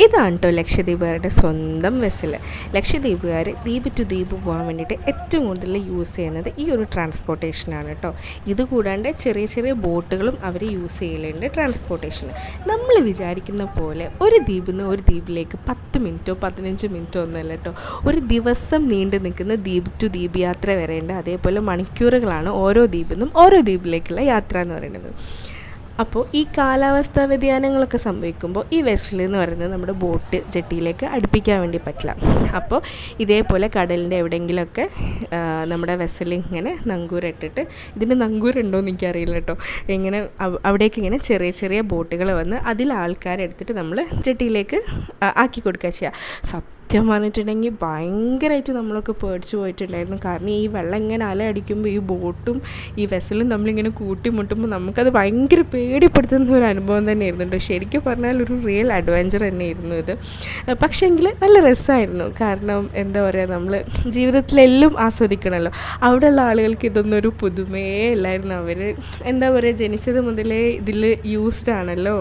ഇതാണ് കേട്ടോ ലക്ഷദ്വീപുകാരുടെ സ്വന്തം വെസൽ. ലക്ഷദ്വീപുകാർ ദ്വീപ് ടു ദ്വീപ് പോകാൻ വേണ്ടിയിട്ട് ഏറ്റവും കൂടുതൽ യൂസ് ചെയ്യുന്നത് ഈ ഒരു ട്രാൻസ്പോർട്ടേഷനാണ് കേട്ടോ. ഇതുകൂടാണ്ട് ചെറിയ ചെറിയ ബോട്ടുകളും അവർ യൂസ് ചെയ്യലുണ്ട് ട്രാൻസ്പോർട്ടേഷന്. നമ്മൾ വിചാരിക്കുന്ന പോലെ ഒരു ദ്വീപിൽ നിന്ന് ഒരു ദ്വീപിലേക്ക് 10 മിനിറ്റോ 15 മിനിറ്റോ ഒന്നുമല്ല കേട്ടോ. ഒരു ദിവസം നീണ്ടു നിൽക്കുന്ന ദ്വീപ് ടു ദ്വീപ് യാത്ര വരേണ്ട, അതേപോലെ മണിക്കൂറുകളാണ് ഓരോ ദ്വീപിൽ നിന്നും ഓരോ ദ്വീപിലേക്കുള്ള യാത്ര എന്ന് പറയുന്നത്. അപ്പോൾ ഈ കാലാവസ്ഥാ വ്യതിയാനങ്ങളൊക്കെ സംഭവിക്കുമ്പോൾ ഈ വെസൽ എന്ന് പറയുന്നത് നമ്മുടെ ബോട്ട് ജെട്ടിയിലേക്ക് അടുപ്പിക്കാൻ വേണ്ടി പറ്റില്ല. അപ്പോൾ ഇതേപോലെ കടലിൻ്റെ എവിടെയെങ്കിലുമൊക്കെ നമ്മുടെ വെസൽ ഇങ്ങനെ നങ്കൂരിട്ടിട്ട്, ഇതിൻ്റെ നങ്കൂരുണ്ടോയെന്ന് എനിക്കറിയില്ല കേട്ടോ, ഇങ്ങനെ അവിടേക്ക് ഇങ്ങനെ ചെറിയ ചെറിയ ബോട്ടുകൾ വന്ന് അതിൽ ആൾക്കാരെടുത്തിട്ട് നമ്മൾ ജെട്ടിയിലേക്ക് ആക്കി കൊടുക്കുക ചെയ്യുക. സത്യം പറഞ്ഞിട്ടുണ്ടെങ്കിൽ ഭയങ്കരമായിട്ട് നമ്മളൊക്കെ പേടിച്ച് പോയിട്ടുണ്ടായിരുന്നു. കാരണം ഈ വെള്ളം ഇങ്ങനെ അല അടിക്കുമ്പോൾ ഈ ബോട്ടും ഈ വെസലും നമ്മളിങ്ങനെ കൂട്ടിമുട്ടുമ്പോൾ നമുക്കത് ഭയങ്കര പേടിപ്പെടുത്തുന്ന ഒരു അനുഭവം തന്നെയായിരുന്നു കേട്ടോ. ശരിക്കും പറഞ്ഞാൽ ഒരു റിയൽ അഡ്വഞ്ചർ തന്നെയായിരുന്നു ഇത്. പക്ഷേങ്കിൽ നല്ല രസമായിരുന്നു. കാരണം എന്താ പറയുക, നമ്മൾ ജീവിതത്തിലെല്ലാം ആസ്വദിക്കണമല്ലോ. അവിടെയുള്ള ആളുകൾക്ക് ഇതൊന്നും ഒരു പുതുമയേ അല്ലായിരുന്നു. അവർ എന്താ പറയുക, ജനിച്ചത് മുതലേ ഇതിൽ യൂസ്ഡ് ആണല്ലോ.